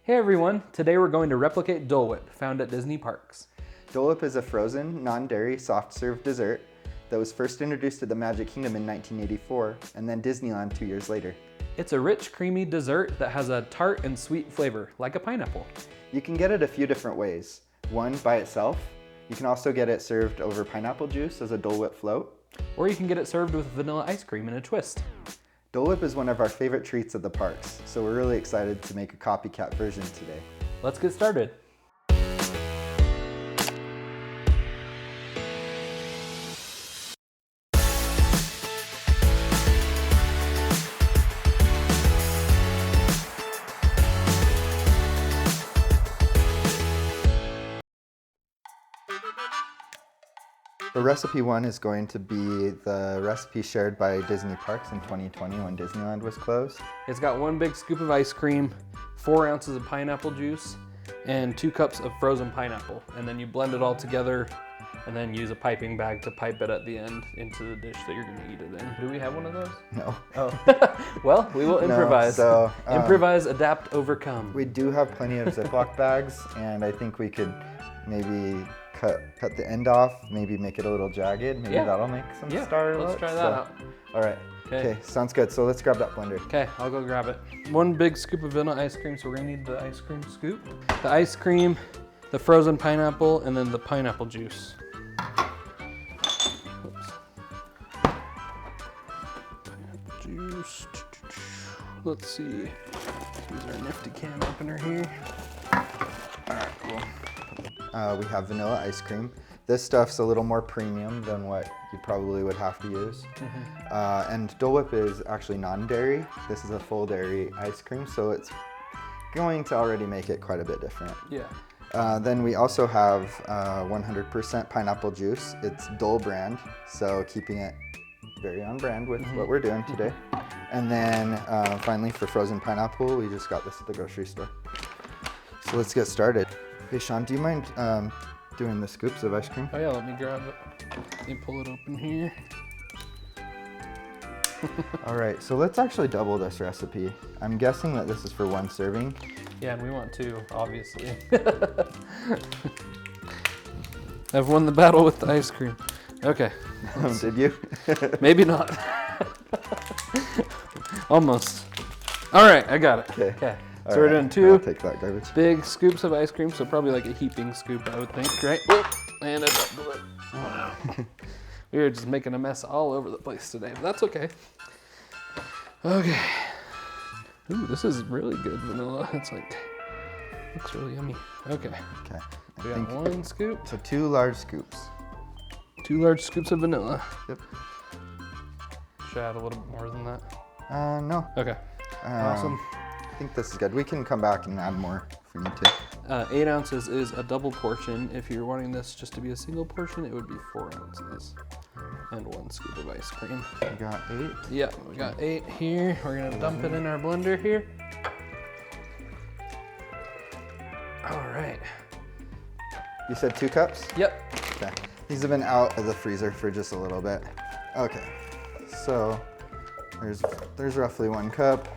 Hey everyone, today we're going to replicate Dole Whip, found at Disney parks. Dole Whip is a frozen, non-dairy, soft-serve dessert that was first introduced to the Magic Kingdom in 1984 and then Disneyland 2 years later. It's a rich, creamy dessert that has a tart and sweet flavor, like a pineapple. You can get it a few different ways. One, by itself. You can also get it served over pineapple juice as a Dole Whip float. Or you can get it served with vanilla ice cream in a twist. Dole Whip is one of our favorite treats at the parks, so we're really excited to make a copycat version today. Let's get started. So recipe 1 is going to be the recipe shared by Disney Parks in 2020 when Disneyland was closed. It's got 1 big scoop of ice cream, 4 ounces of pineapple juice, and 2 cups of frozen pineapple. And then you blend it all together and then use a piping bag to pipe it at the end into the dish that you're gonna eat it in. Do we have one of those? No. Oh. Well, we will improvise. No, so, improvise, adapt, overcome. We do have plenty of Ziploc bags, and I think we could maybe cut the end off, maybe make it a little jagged. Maybe that'll make some star let's look. try that out. All right. Okay, sounds good. So let's grab that blender. Okay, I'll go grab it. 1 big scoop of vanilla ice cream, so we're gonna need the ice cream scoop. The ice cream, the frozen pineapple, and then the pineapple juice. Oops. Pineapple juice. Let's see. Use our nifty can opener here. All right, cool. We have vanilla ice cream. This stuff's a little more premium than what you probably would have to use. And Dole Whip is actually non-dairy. This is a full dairy ice cream, so it's going to already make it quite a bit different. Yeah. Then we also have 100% pineapple juice. It's Dole brand, so keeping it very on brand with what we're doing today. And then finally for frozen pineapple, we just got this at the grocery store. So let's get started. Hey Sean, do you mind doing the scoops of ice cream? Oh yeah, let me grab it. Let me pull it open here. All right, so let's actually double this recipe. I'm guessing that this is for 1 serving. Yeah, and we want 2, obviously. I've won the battle with the ice cream. Okay. Did you? Maybe not. Almost. All right, I got it. Okay. So we're doing 2 I'll take that garbage. big scoops of ice cream, so probably like a heaping scoop, I would think, right? Whoop, and a double it. Wow. We are just making a mess all over the place today, but that's okay. Okay. Ooh, this is really good vanilla. It's like, looks really yummy. Okay. Okay. We got 1 scoop. So 2 large scoops. 2 large scoops of vanilla. Yep. Should I add a little bit more than that? No. Okay. Awesome. I think this is good. We can come back and add more if we need to. 8 ounces is a double portion. If you're wanting this just to be a single portion, it would be 4 ounces. And 1 scoop of ice cream. We got 8. Yeah, we got 8 here. We're gonna dump it in our blender here. All right. You said 2 cups? Yep. Okay. These have been out of the freezer for just a little bit. Okay. So there's roughly 1 cup.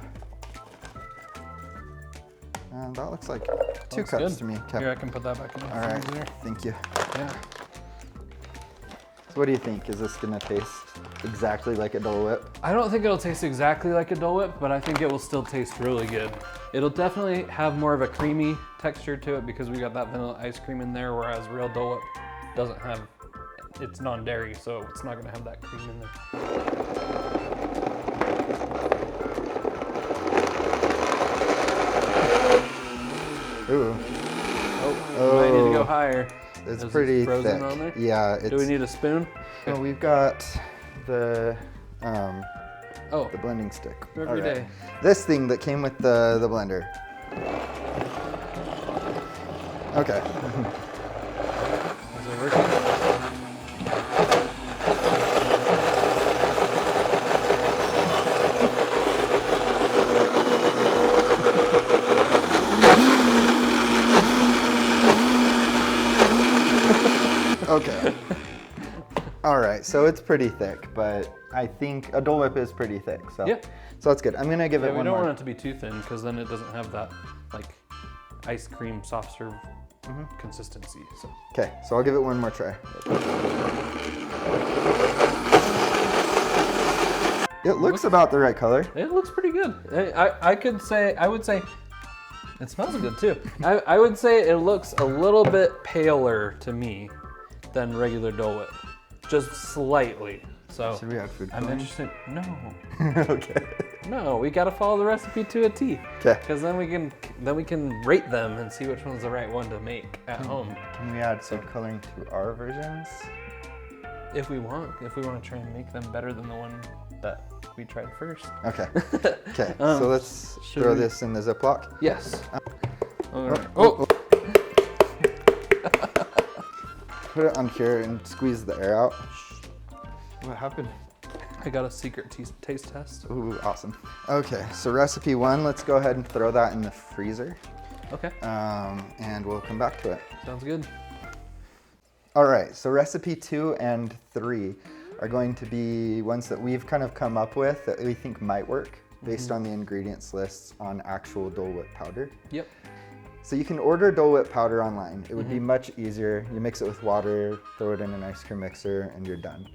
And that looks like 2 cups good to me. Here, I can put that back in the All right, freezer. thank you. Yeah. So what do you think? Is this gonna taste exactly like a Dole Whip? I don't think it'll taste exactly like a Dole Whip, but I think it will still taste really good. It'll definitely have more of a creamy texture to it because we got that vanilla ice cream in there, whereas real Dole Whip doesn't have, it's non-dairy, so it's not gonna have that cream in there. Ooh. Oh, we might need to go higher. It's Is pretty it frozen thick. on there? Yeah. Do we need a spoon? Well, we've got the Oh, the blending stick. every All right. day. This thing that came with the blender. Okay. Is it working? Okay. All right, so it's pretty thick, but I think a Dole Whip is pretty thick, so Yeah. so that's good. I'm gonna give it we one don't more. want it to be too thin because then it doesn't have that like ice cream soft serve consistency. So. Okay, so I'll give it one more try. It looks about the right color. It looks pretty good. I would say, it smells good too. I would say it looks a little bit paler to me than regular Dole Whip, just slightly. So should we add food I'm coloring? interested. No. Okay. No, we gotta follow the recipe to a T. Okay. Because then we can rate them and see which one's the right one to make at home. Can we add food coloring to our versions? If we want to try and make them better than the one that we tried first. Okay. Okay. So let's throw this in the Ziploc. Yes. All right. Oh. Put it on here and squeeze the air out. What happened? I got a secret taste test. Ooh, awesome. Okay, so recipe 1, let's go ahead and throw that in the freezer. Okay. And we'll come back to it. Sounds good. All right, so recipe 2 and 3 are going to be ones that we've kind of come up with that we think might work based on the ingredients lists on actual Dole Whip powder. Yep. So you can order Dole Whip powder online. It would be much easier. You mix it with water, throw it in an ice cream mixer, and you're done.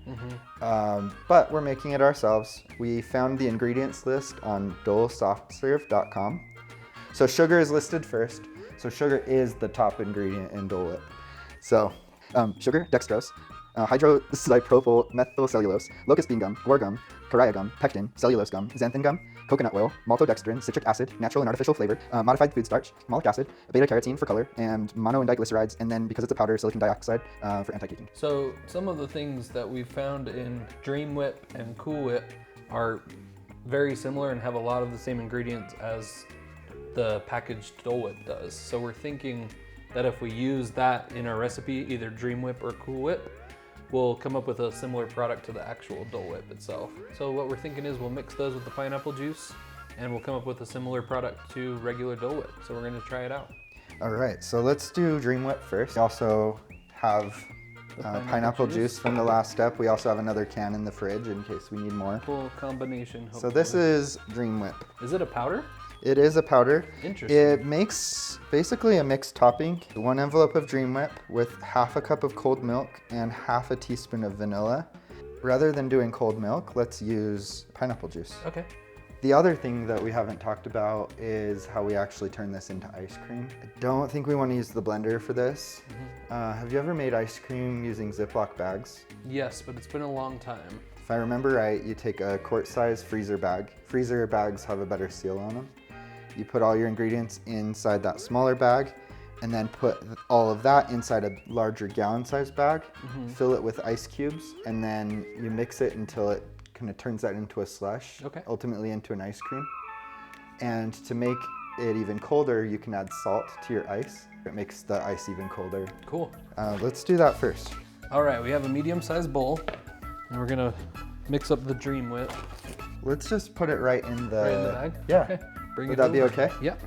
But we're making it ourselves. We found the ingredients list on dolesoftserve.com. So sugar is listed first. So sugar is the top ingredient in Dole Whip. So sugar, dextrose, hydroxypropyl methylcellulose, locust bean gum, guar gum, coria gum, pectin, cellulose gum, xanthan gum, coconut oil, maltodextrin, citric acid, natural and artificial flavor, modified food starch, malic acid, beta-carotene for color, and mono and diglycerides, and then because it's a powder, silicon dioxide for anti-caking. So some of the things that we found in Dream Whip and Cool Whip are very similar and have a lot of the same ingredients as the packaged Dole Whip does. So we're thinking that if we use that in our recipe, either Dream Whip or Cool Whip, we'll come up with a similar product to the actual Dole Whip itself. So what we're thinking is we'll mix those with the pineapple juice and we'll come up with a similar product to regular Dole Whip. So we're gonna try it out. All right, so let's do Dream Whip first. We also have pineapple juice from the last step. We also have another can in the fridge in case we need more. Cool combination, hopefully. So this is Dream Whip. Is it a powder? It is a powder. Interesting. It makes basically a mixed topping. 1 envelope of Dream Whip with half a cup of cold milk and half a teaspoon of vanilla. Rather than doing cold milk, let's use pineapple juice. Okay. The other thing that we haven't talked about is how we actually turn this into ice cream. I don't think we want to use the blender for this. Have you ever made ice cream using Ziploc bags? Yes, but it's been a long time. If I remember right, you take a quart-size freezer bag. Freezer bags have a better seal on them. You put all your ingredients inside that smaller bag and then put all of that inside a larger gallon-sized bag, fill it with ice cubes, and then you mix it until it kind of turns that into a slush, ultimately into an ice cream. And to make it even colder, you can add salt to your ice. It makes the ice even colder. Cool. Let's do that first. All right, we have a medium-sized bowl, and we're gonna mix up the Dream Whip. Let's just put it right in the... Right in the bag? Yeah. Okay. Would that be okay? Yep.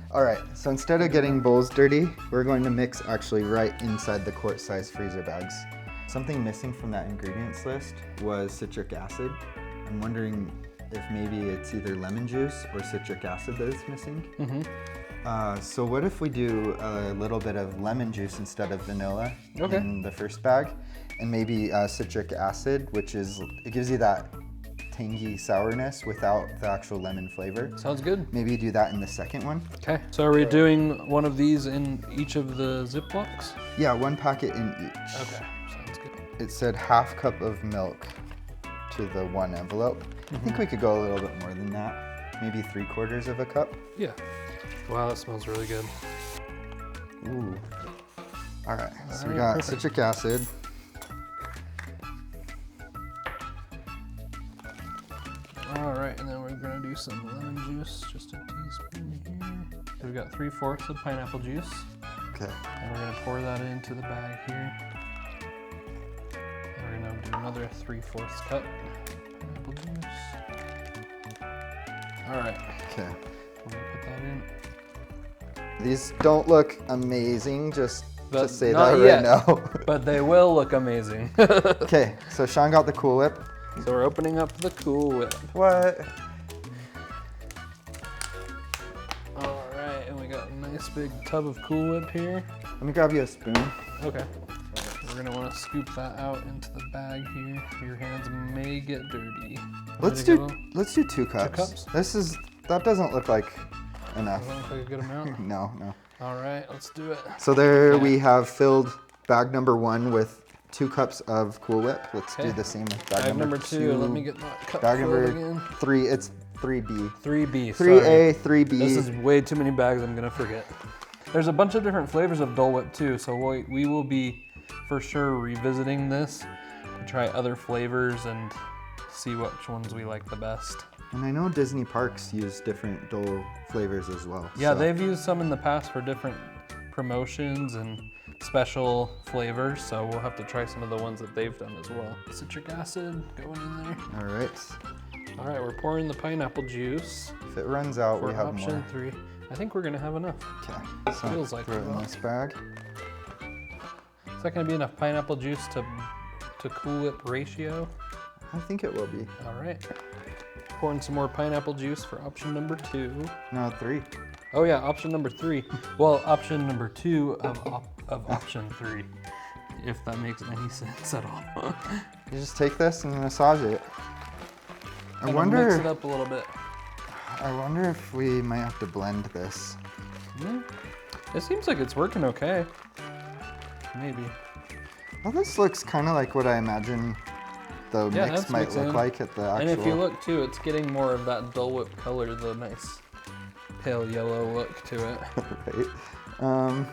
All right, so instead of getting bowls dirty, we're going to mix actually right inside the quart-size freezer bags. Something missing from that ingredients list was citric acid. I'm wondering if maybe it's either lemon juice or citric acid that is missing. So what if we do a little bit of lemon juice instead of vanilla in the first bag, and maybe citric acid, which is, it gives you that tangy sourness without the actual lemon flavor. Sounds good. Maybe do that in the second one. Okay, so are we doing one of these in each of the Ziplocs? Yeah, 1 packet in each. Okay, sounds good. It said half cup of milk to the 1 envelope. I think we could go a little bit more than that. Maybe 3/4 of a cup. Yeah. Wow, that smells really good. Ooh. All right, so we right, got perfect. citric acid. All right, and then we're gonna do some lemon juice, just a teaspoon here. We've got 3/4 of pineapple juice, Okay. and we're gonna pour that into the bag here. And we're gonna do another 3/4 cup pineapple juice. All right, Okay. we're gonna put that in. These don't look amazing, just to But say not that yet. right now. But they will look amazing. Okay, so Sean got the Cool Whip. So we're opening up the Cool Whip. What? All right, and we I got a nice big tub of Cool Whip here. Let me grab you a spoon. Okay. We're gonna want to scoop that out into the bag here. Your hands may get dirty. Let's do 2 cups. That doesn't look like enough. Doesn't look like a good amount? No. All right, let's do it. So there we have filled bag number 1 with 2 cups of Cool Whip. Let's do the same with bag number 2. Let me get that cup bag number again. 3. It's 3B. 3B. 3A, 3B. This is way too many bags. I'm gonna forget. There's a bunch of different flavors of Dole Whip too, so we will be for sure revisiting this to try other flavors and see which ones we like the best. And I know Disney parks use different Dole flavors as well. Yeah, so. they've used some in the past for different promotions and special flavors, so we'll have to try some of the ones that they've done as well. Citric acid going in there. All right. All right, we're pouring the pineapple juice. If it runs out, we have option more. 3. I think we're gonna have enough. Okay. So Feels like throw it in this bag. Is that gonna be enough pineapple juice to Cool Whip ratio? I think it will be. All right. Pouring some more pineapple juice for option number 2. No, 3. Oh yeah, option number 3. Well, option number 2 of option 3, if that makes any sense at all. You just take this and massage it. I Mix wonder it up a little bit. if we might have to blend this. Yeah. It seems like it's working okay. Maybe. Well, this looks kind of like what I imagine the mix might look like at the actual. And if you look too, it's getting more of that Dole Whip color, the nice pale yellow look to it. Right.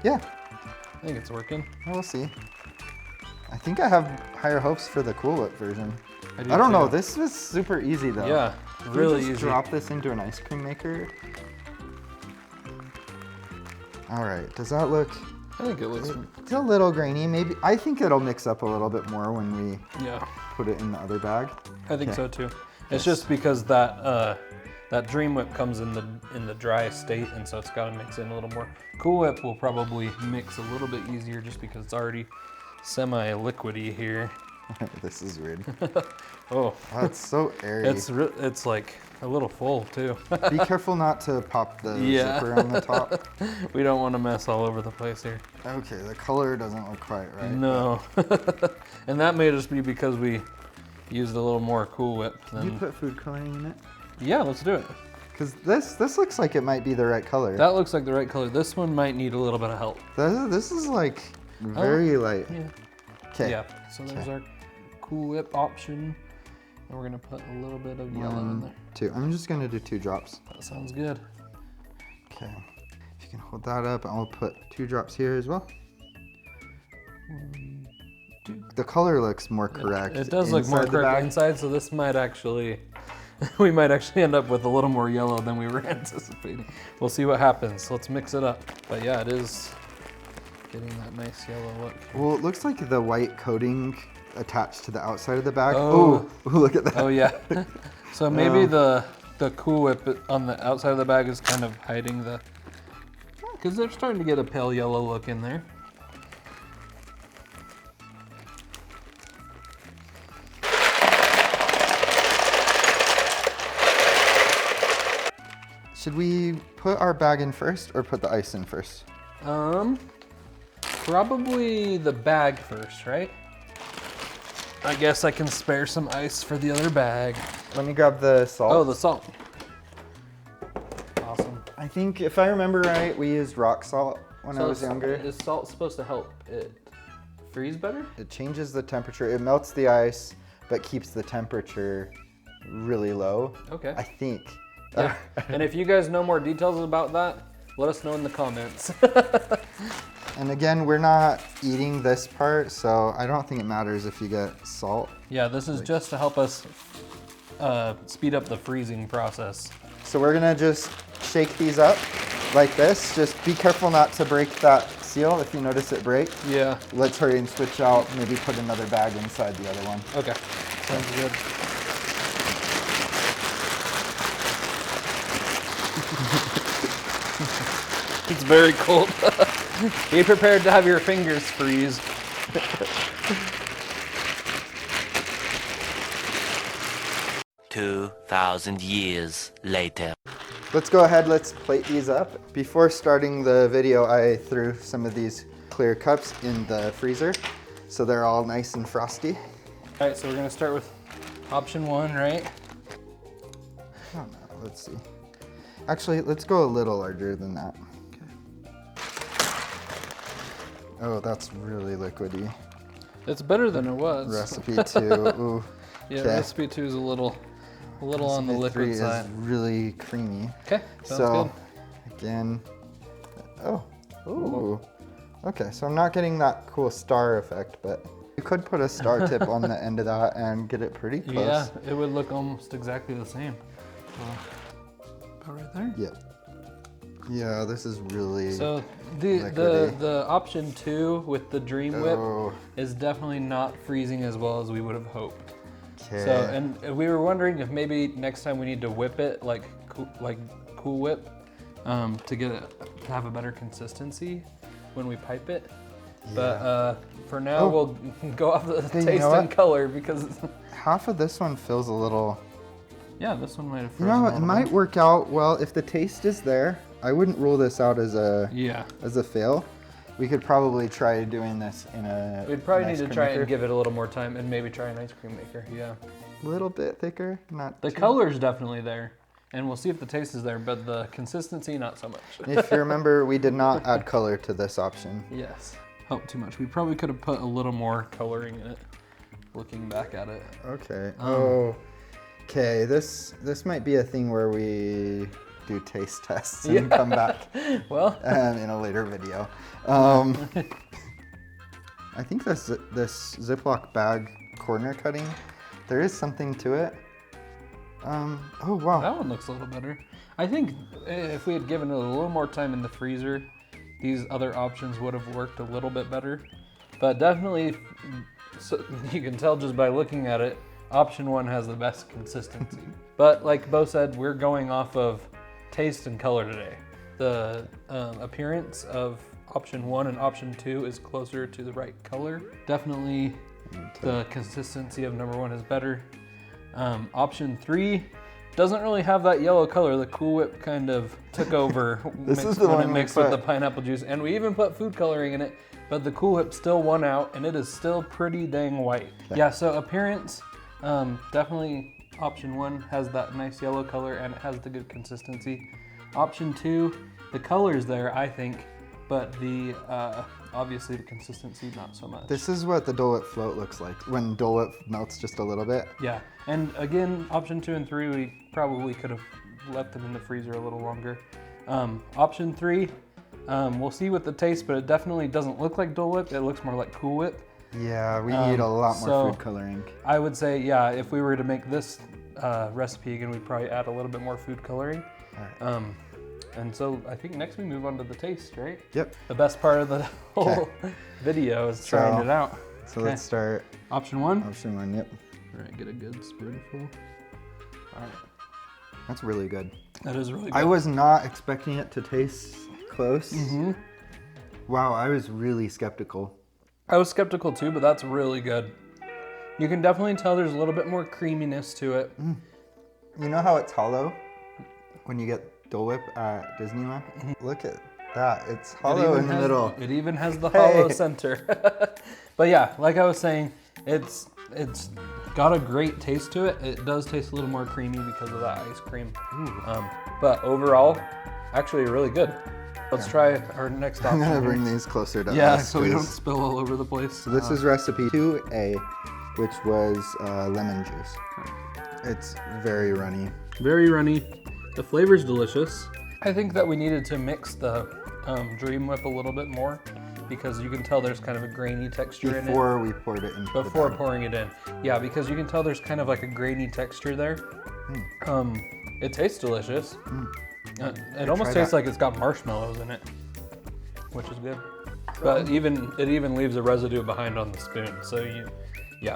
Yeah. I think it's working. We'll see. I think I have higher hopes for the Cool Whip version. I don't know. This was super easy though. Yeah, really easy. Drop this into an ice cream maker. All right. Does that look? I think it looks. It's a little grainy. Maybe I think it'll mix up a little bit more when we put it in the other bag. I think so too. It's just because that Dream Whip comes in the dry state, and so it's got to mix in a little more. Cool Whip will probably mix a little bit easier just because it's already semi-liquidy here. This is weird. Oh, it's so airy. It's like a little full too. Be careful not to pop the zipper on the top. We don't want to mess all over the place here. Okay, the color doesn't look quite right. No. And that may just be because we used a little more Cool Whip. Can you put food coloring in it? Yeah, let's do it. Because this looks like it might be the right color. That looks like the right color. This one might need a little bit of help. This is like very light. Yeah. Okay. Yeah, so there's our Cool Whip option. And we're gonna put a little bit of yellow in there. 2. I'm just gonna do 2 drops. That sounds good. Okay. If you can hold that up, I'll put 2 drops here as well. 1, 2. The color looks more correct. It does look more correct inside, so this might actually, we might actually end up with a little more yellow than we were anticipating. We'll see what happens. Let's mix it up. But yeah, it is getting that nice yellow look. Well, it looks like the white coating attached to the outside of the bag. Oh, look at that. Oh yeah. So maybe the Cool Whip on the outside of the bag is kind of hiding the, because they're starting to get a pale yellow look in there. Should we put our bag in first or put the ice in first? Probably the bag first, right? I guess I can spare some ice for the other bag. Let me grab the salt. Oh, the salt. Awesome. I think if I remember right, we used rock salt when I was younger. Is salt supposed to help it freeze better? It changes the temperature. It melts the ice, but keeps the temperature really low. Okay. I think. Yeah. And if you guys know more details about that, let us know in the comments. And again, we're not eating this part, so I don't think it matters if you get salt. Yeah, this is just to help us speed up the freezing process. So we're gonna just shake these up like this. Just be careful not to break that seal if you notice it break. Yeah. Let's hurry and switch out, maybe put another bag inside the other one. Okay, sounds good. It's very cold. Be prepared to have your fingers freeze. 2,000 years later. let's go ahead, let's plate these up. Before starting the video, I threw some of these clear cups in the freezer, so they're all nice and frosty. All right, so we're gonna start with option 1, right? Oh no, let's see. Actually, let's go a little larger than that. Oh, that's really liquidy. It's better than it was. Recipe 2, ooh. Yeah, Okay. recipe 2 is a little on the Recipe 3 liquid side. is really creamy. Okay, sounds So, good. again, ooh. Okay, so I'm not getting that cool star effect, but you could put a star tip on the end of that and get it pretty close. Yeah, it would look almost exactly the same. About right there. Yep. Yeah, this is really So the option 2 with the Dream Whip is definitely not freezing as well as we would have hoped. Okay. So, and we were wondering if maybe next time we need to whip it like Cool Whip to get it to have a better consistency when we pipe it. Yeah. But for now, we'll go off the taste and color because half of this one feels a little. yeah, this one might have You frozen. know, a it little might bit. work out well if the taste is there. I wouldn't rule this out as a fail. We could probably try doing this in a. We'd probably need to try maker. and give it a little more time and maybe try an ice cream maker. Yeah. A little bit thicker, not. The color's definitely there, and we'll see if the taste is there, but the consistency, not so much. If you remember, we did not add color to this option. Yes. Helped too much. We probably could have put a little more coloring in it, looking back at it. Okay. Okay. This might be a thing where we do taste tests and come back Well, in a later video. I think this Ziploc bag corner cutting, there is something to it. Oh wow. that one looks a little better. I think if we had given it a little more time in the freezer, these other options would have worked a little bit better. But definitely, so you can tell just by looking at it, option 1 has the best consistency. But like Beau said, we're going off of taste and color today. The appearance of option 1 and option 2 is closer to the right color. Definitely the consistency of number 1 is better. Option 3 doesn't really have that yellow color. The Cool Whip kind of took over when it mixed with the pineapple juice, and we even put food coloring in it, but the Cool Whip still won out, and it is still pretty dang white. Okay. Yeah, so appearance, definitely option 1 has that nice yellow color, and it has the good consistency. Option 2, the color's there, I think, but the obviously the consistency, not so much. This is what the Dole Whip float looks like when Dole Whip melts just a little bit. Yeah, and again, option 2 and 3, we probably could have left them in the freezer a little longer. Option 3, we'll see with the taste, but it definitely doesn't look like Dole Whip. It looks more like Cool Whip. Yeah, we need a lot more food coloring. I would say, yeah, if we were to make this recipe again, we'd probably add a little bit more food coloring. All right. And so I think next we move on to the taste, right? Yep. The best part of the whole video is trying it out. So let's start. Option 1? Option 1, yep. All right, get a good spoonful. All right. That's really good. That is really good. I was not expecting it to taste close. Mm-hmm. Wow, I was really skeptical. I was skeptical too, but that's really good. You can definitely tell there's a little bit more creaminess to it. You know how it's hollow when you get Dole Whip at Disneyland? Look at that, it's hollow in the middle. It even has the hollow center. But yeah, like I was saying, it's got a great taste to it. It does taste a little more creamy because of that ice cream. But overall, actually really good. Let's try our next option. I'm gonna bring these closer to us. Yeah, so we don't spill all over the place. So this is recipe 2A, which was lemon juice. It's very runny. Very runny. The flavor's delicious. I think that we needed to mix the Dream Whip a little bit more because you can tell there's kind of a grainy texture in it. Before we poured it in. Before pouring it in. Yeah, because you can tell there's kind of like a grainy texture there. It tastes delicious. It almost tastes like it's got marshmallows in it, which is good. But it even leaves a residue behind on the spoon. So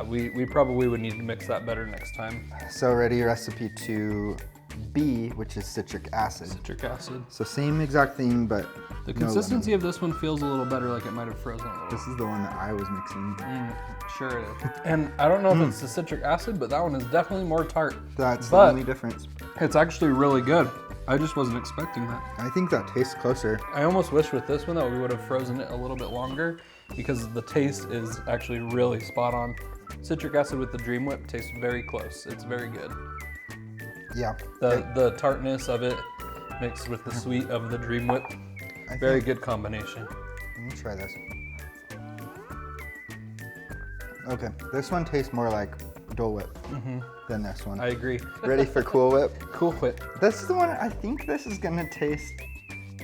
we probably would need to mix that better next time. So ready recipe 2B, which is citric acid. Citric acid. So same exact thing, but the consistency of this one feels a little better, like it might have frozen a little. This is the one that I was mixing. Sure it is. And I don't know if it's the citric acid, but that one is definitely more tart. That's the only difference. It's actually really good. I just wasn't expecting that. I think that tastes closer. I almost wish with this one that we would have frozen it a little bit longer because the taste is actually really spot on. Citric acid with the Dream Whip tastes very close. It's very good. Yeah. The tartness of it mixed with the sweet of the Dream Whip. Very good combination. Let me try this. Okay, this one tastes more like Dole Whip than this one. I agree. Ready for Cool Whip? Cool Whip. This is the one, I think this is gonna taste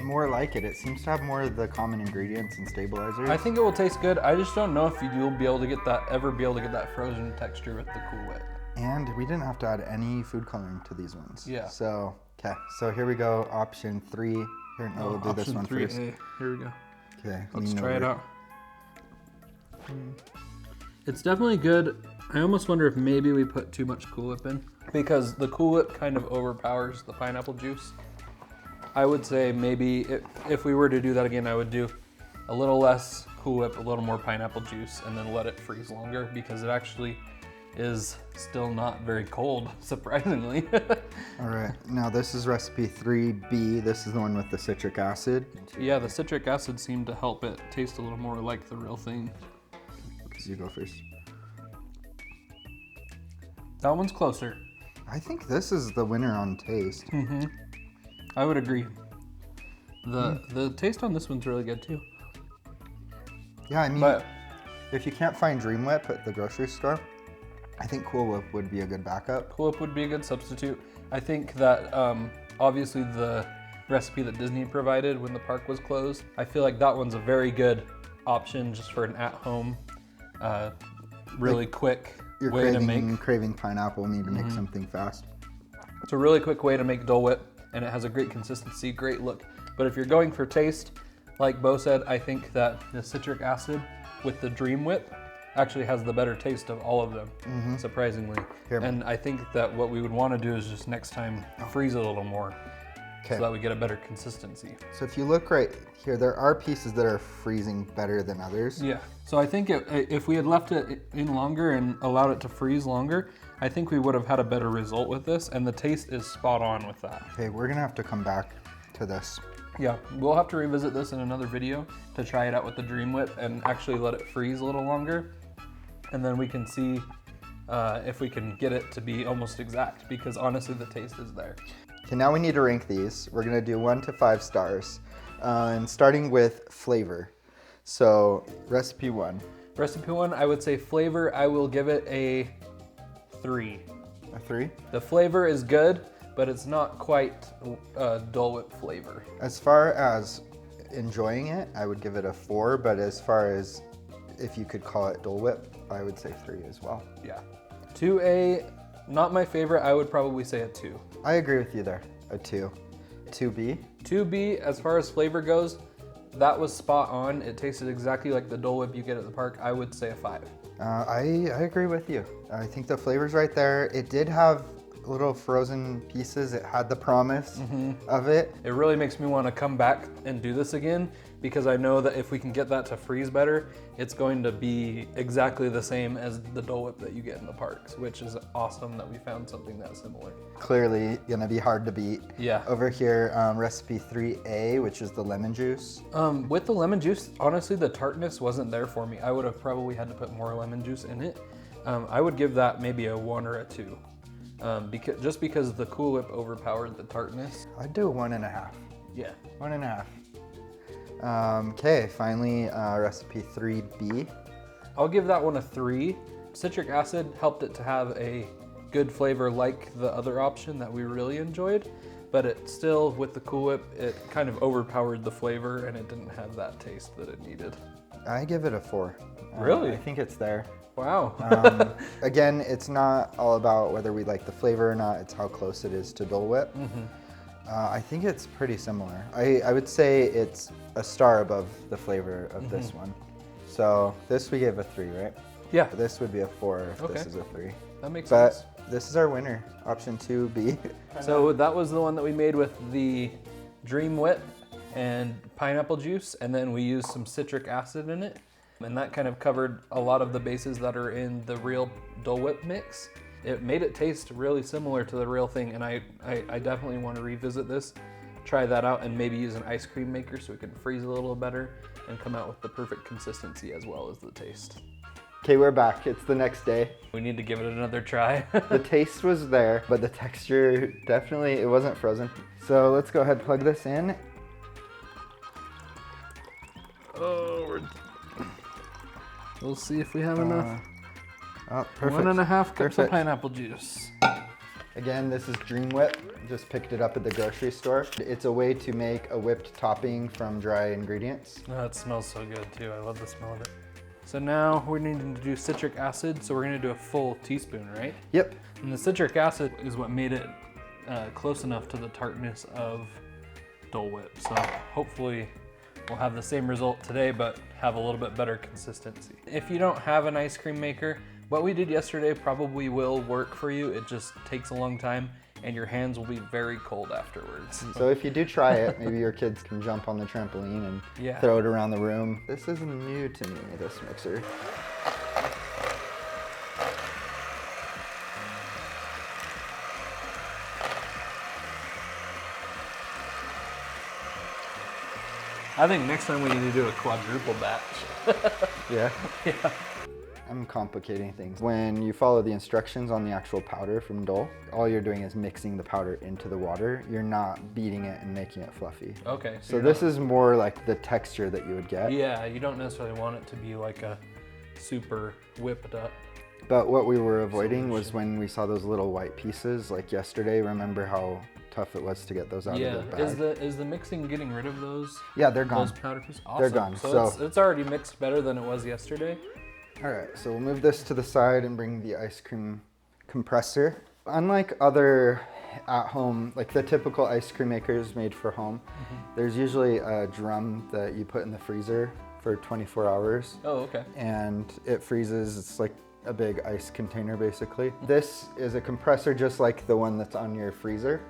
more like it. It seems to have more of the common ingredients and stabilizers. I think it will taste good. I just don't know if you'll be able to get that, ever be able to get that frozen texture with the Cool Whip. And we didn't have to add any food coloring to these ones. Yeah. So, okay, so here we go, option 3. Here, no, we'll do this one Option first. 3A. Here we go. Okay, Let's lean try it over. out. It's definitely good. I almost wonder if maybe we put too much Cool Whip in because the Cool Whip kind of overpowers the pineapple juice. I would say maybe if we were to do that again, I would do a little less Cool Whip, a little more pineapple juice, and then let it freeze longer because it actually is still not very cold, surprisingly. All right, now this is recipe 3B. This is the one with the citric acid. Yeah, the citric acid seemed to help it taste a little more like the real thing. You go first. That one's closer. I think this is the winner on taste. I would agree. The taste on this one's really good too. Yeah, I mean, But if you can't find Dream Whip at the grocery store, I think Cool Whip would be a good backup. Cool Whip would be a good substitute. I think that obviously the recipe that Disney provided when the park was closed, I feel like that one's a very good option just for an at-home, really quick You're way to make. craving pineapple, need to make something fast. It's a really quick way to make Dole Whip, and it has a great consistency, great look. But if you're going for taste, like Beau said, I think that the citric acid with the Dream Whip actually has the better taste of all of them, surprisingly. Here. And I think that what we would want to do is just next time freeze it a little more so that we get a better consistency. So if you look right here, there are pieces that are freezing better than others. Yeah, so I think if we had left it in longer and allowed it to freeze longer, I think we would have had a better result with this, and the taste is spot on with that. Okay, we're gonna have to come back to this. Yeah, we'll have to revisit this in another video to try it out with the Dream Whip and actually let it freeze a little longer. And then we can see if we can get it to be almost exact, because honestly the taste is there. Okay, now we need to rank these. We're gonna do 1 to 5 stars, and starting with flavor. So recipe 1. Recipe 1, I would say flavor, I will give it a 3. A 3? The flavor is good, but it's not quite Dole Whip flavor. As far as enjoying it, I would give it a 4, but as far as if you could call it Dole Whip, I would say 3 as well. Yeah. 2A, not my favorite, I would probably say a 2. I agree with you there, a 2. 2B? 2B, as far as flavor goes, that was spot on. It tasted exactly like the Dole Whip you get at the park. I would say a 5. I agree with you. I think the flavor's right there. It did have little frozen pieces. It had the promise of it. It really makes me want to come back and do this again, because I know that if we can get that to freeze better, it's going to be exactly the same as the Dole Whip that you get in the parks, which is awesome that we found something that similar. Clearly gonna be hard to beat. Yeah. Over here, recipe 3A, which is the lemon juice. With the lemon juice, honestly, the tartness wasn't there for me. I would have probably had to put more lemon juice in it. I would give that maybe a 1 or a 2. Because the Cool Whip overpowered the tartness. I'd do a 1.5. Yeah. 1.5. Okay, finally, recipe 3B. I'll give that one a 3. Citric acid helped it to have a good flavor like the other option that we really enjoyed, but it still, with the Cool Whip, it kind of overpowered the flavor and it didn't have that taste that it needed. I give it a 4. Really? I think it's there. Wow. Again, it's not all about whether we like the flavor or not, it's how close it is to Dole Whip. I think it's pretty similar. I would say it's a star above the flavor of this one. So this we gave a 3, right? Yeah. This would be a 4 if Okay. this is a 3. That makes But sense. this is our winner, option 2B. So that was the one that we made with the Dream Whip and pineapple juice, and then we used some citric acid in it. And that kind of covered a lot of the bases that are in the real Dole Whip mix. it made it taste really similar to the real thing, and I definitely want to revisit this, try that out, and maybe use an ice cream maker so it can freeze a little better and come out with the perfect consistency as well as the taste. Okay, we're back. It's the next day. We need to give it another try. The taste was there, but the texture, definitely, it wasn't frozen. So let's go ahead and plug this in. Oh, we'll see if we have enough. Oh, perfect. 1.5 cups Perfect. of pineapple juice. Again, this is Dream Whip. Just picked it up at the grocery store. It's a way to make a whipped topping from dry ingredients. Oh, it smells so good too. I love the smell of it. So now we're needing to do citric acid. So we're gonna do a full teaspoon, right? Yep. And the citric acid is what made it close enough to the tartness of Dole Whip. So hopefully we'll have the same result today, but have a little bit better consistency. If you don't have an ice cream maker, what we did yesterday probably will work for you. It just takes a long time and your hands will be very cold afterwards. So if you do try it, maybe your kids can jump on the trampoline and throw it around the room. This is new to me, this mixer. I think next time we need to do a quadruple batch. Yeah. Yeah. I'm complicating things. When you follow the instructions on the actual powder from Dole, all you're doing is mixing the powder into the water. You're not beating it and making it fluffy. Okay. So this is more like the texture that you would get. Yeah, you don't necessarily want it to be like a super whipped up. But what we were avoiding was when we saw those little white pieces, like yesterday, remember how tough it was to get those out of the bag? Is the mixing getting rid of those? Yeah, they're gone. Those powder pieces? Awesome. They're gone. So it's already mixed better than it was yesterday. All right, so we'll move this to the side and bring the ice cream compressor. Unlike other at-home, like the typical ice cream makers made for home, there's usually a drum that you put in the freezer for 24 hours. Oh, okay. And it freezes. It's like a big ice container, basically. This is a compressor just like the one that's on your freezer.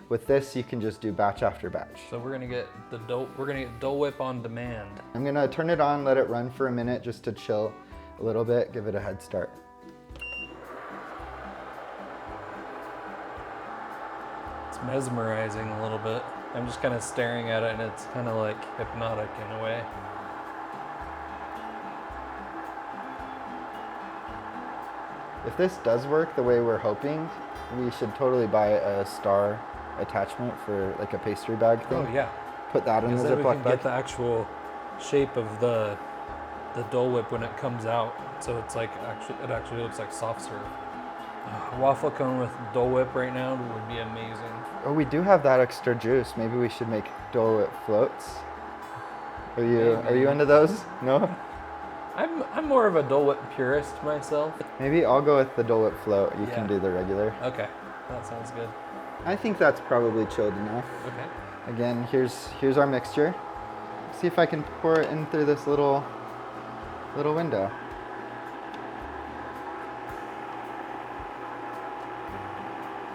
With this, you can just do batch after batch. So we're gonna get Dole Whip on demand. I'm gonna turn it on, let it run for a minute just to chill a little bit, give it a head start. It's mesmerizing a little bit. I'm just kind of staring at it and it's kind of like hypnotic in a way. If this does work the way we're hoping, we should totally buy a star attachment for like a pastry bag thing. Oh yeah. Put that in the Ziploc bag. We can bag. get the actual shape of the Dole Whip when it comes out, so it's like it actually looks like soft serve. Waffle cone with Dole Whip right now would be amazing. Oh, we do have that extra juice. Maybe we should make Dole Whip floats. Are you into those? No? I'm more of a Dole Whip purist myself. Maybe I'll go with the Dole Whip float. You can do the regular. Okay, that sounds good. I think that's probably chilled enough. Okay. Again, here's our mixture. See if I can pour it in through this little window.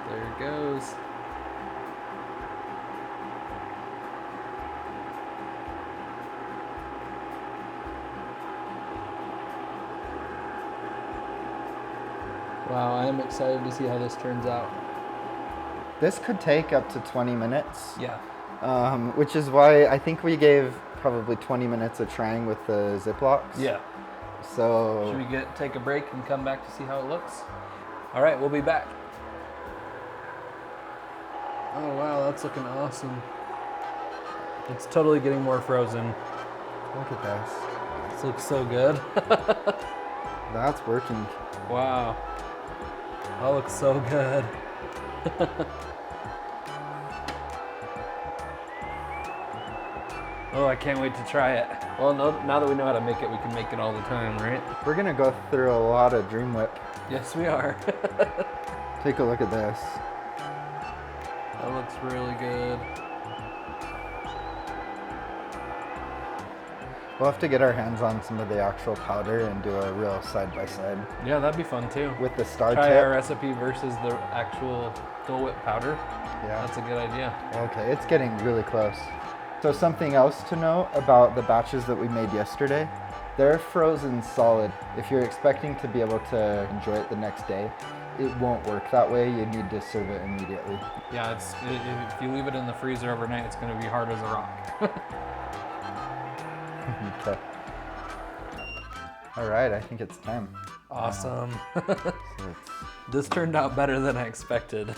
There it goes. Wow, I am excited to see how this turns out. This could take up to 20 minutes. Yeah. Which is why I think we gave probably 20 minutes of trying with the Ziplocs. Yeah. So should we take a break and come back to see how it looks? All right, we'll be back. Oh wow, that's looking awesome. It's totally getting more frozen. Look at this. This looks so good. That's working. Wow. That looks so good. Oh, I can't wait to try it. Well, now that we know how to make it, we can make it all the time, right? We're gonna go through a lot of Dream Whip. Yes, we are. Take a look at this. That looks really good. We'll have to get our hands on some of the actual powder and do a real side-by-side. Yeah, that'd be fun too. With the star Try tip. our recipe versus the actual Dole Whip powder. Yeah. That's a good idea. Okay, it's getting really close. So something else to note about the batches that we made yesterday, they're frozen solid. If you're expecting to be able to enjoy it the next day, it won't work that way. You need to serve it immediately. Yeah, if you leave it in the freezer overnight, it's going to be hard as a rock. Okay. All right, I think it's time. Awesome. So This turned out better than I expected.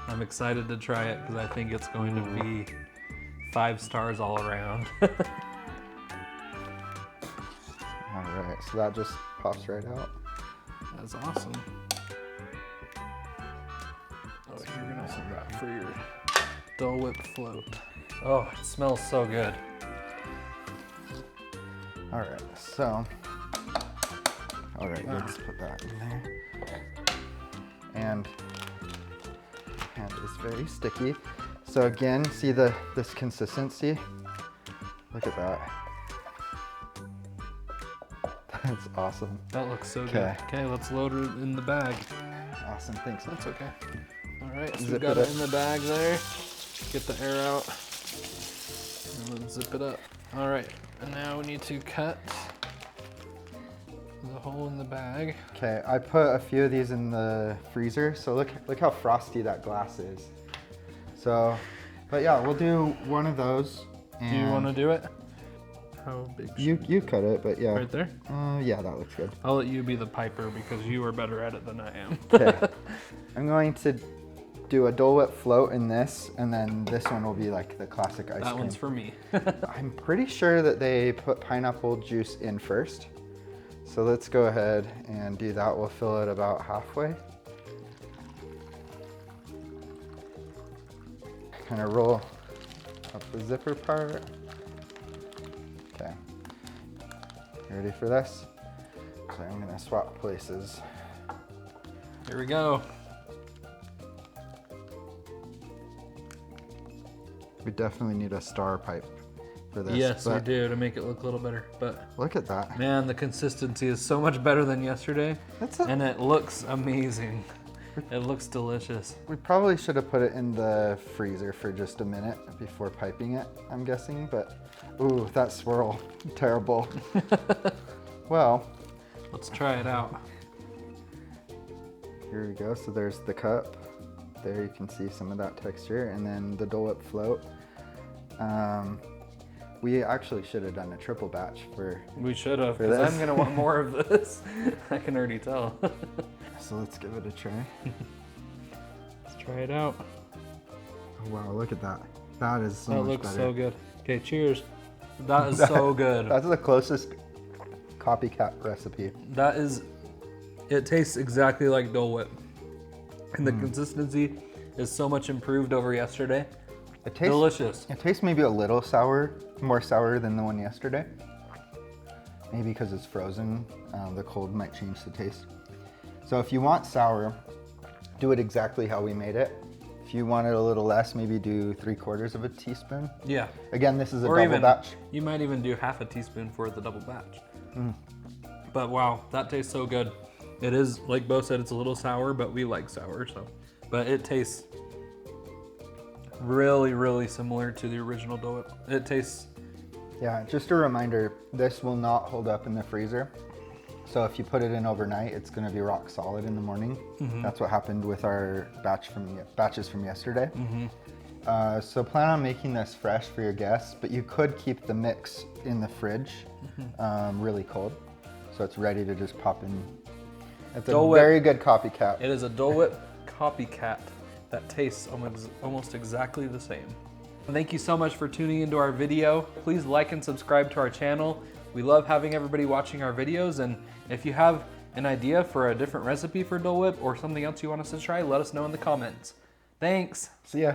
I'm excited to try it because I think it's going to be 5 stars all around. all right, so that just pops right out. That's awesome. Oh, you're gonna have that for your Dole Whip float. Oh, it smells so good. All right, so, all right, let's put that in there. And is very sticky. So again, see this consistency? Look at that. That's awesome. That looks so Okay. good. Okay, let's load it in the bag. Awesome, thanks. That's okay. All right, so we Zip got it it up. in the bag there. Get the air out. And then zip it up. All right, and now we need to cut the hole in the bag. Okay, I put a few of these in the freezer, so look how frosty that glass is. So, but yeah, we'll do one of those. Do you want to do it? How big? You cut it, but yeah. Right there? Yeah, that looks good. I'll let you be the piper because you are better at it than I am. Okay, I'm going to do a Dole Whip float in this, and then this one will be like the classic ice cream. That one's for me. I'm pretty sure that they put pineapple juice in first. So let's go ahead and do that. We'll fill it about halfway. Kind of roll up the zipper part. Okay. You ready for this? So I'm gonna swap places. Here we go. We definitely need a star pipe for this. Yes, we but do, to make it look a little better. But look at that. man, the consistency is so much better than yesterday. And it looks amazing. It looks delicious. We probably should have put it in the freezer for just a minute before piping it, I'm guessing, but ooh, that swirl, terrible. Well, let's try it out. Here we go, so there's the cup. There you can see some of that texture, and then the Dole Whip float. We actually should have done a triple batch for We should have, for because this. I'm gonna want more of this. I can already tell. So let's give it a try. Let's try it out. Oh, wow, look at that. That is so That much looks better. so good. Okay, cheers. That is so good. That's the closest copycat recipe. That is, it tastes exactly like Dole Whip. And the consistency is so much improved over yesterday. It tastes Delicious. It tastes maybe a little sour, more sour than the one yesterday. Maybe because it's frozen, the cold might change the taste. So if you want sour, do it exactly how we made it. If you want it a little less, maybe do 3/4 of a teaspoon. Yeah. Again, this is a Or double even, batch. you might even do half a teaspoon for the double batch. But wow, that tastes so good. It is, like Beau said, it's a little sour, but we like sour, so. But it tastes really, really similar to the original Dole Whip. It tastes, Yeah, just a reminder, this will not hold up in the freezer. So if you put it in overnight, it's gonna be rock solid in the morning. That's what happened with our batches from yesterday. So plan on making this fresh for your guests, but you could keep the mix in the fridge really cold. So it's ready to just pop in. It's Dole a Whip. very good copycat. it is a Dole Whip Copycat that tastes almost exactly the same. Thank you so much for tuning into our video. Please like and subscribe to our channel. We love having everybody watching our videos, and if you have an idea for a different recipe for Dole Whip or something else you want us to try, let us know in the comments. Thanks. See ya.